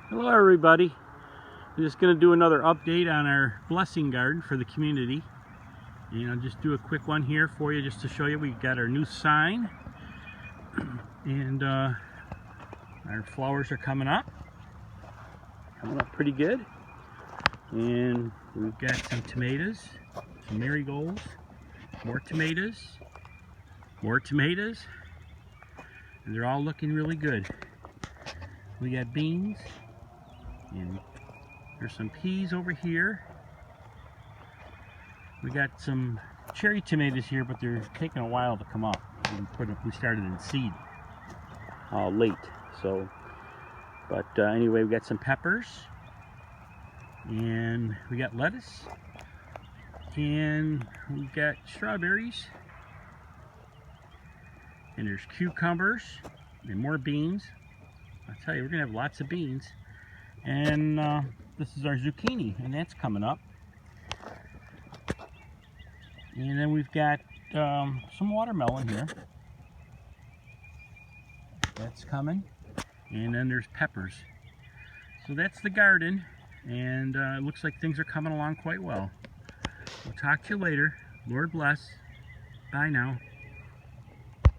Hello everybody. I'm just going to do another update on our blessing garden for the community. And I'll just do a quick one here for you just to show you. We got our new sign and our flowers are coming up pretty good. And we've got some tomatoes, some marigolds, more tomatoes, and they're all looking really good. We got beans, and there's some peas over here. We got some cherry tomatoes here, but they're taking a while to come up. We started in seed late, so. But anyway, we got some peppers, and we got lettuce, and we got strawberries, and there's cucumbers, and more beans. I tell you, we're gonna have lots of beans. And this is our zucchini, and that's coming up. And then we've got some watermelon here. That's coming. And then there's peppers. So that's the garden, and it looks like things are coming along quite well. We'll talk to you later. Lord bless. Bye now.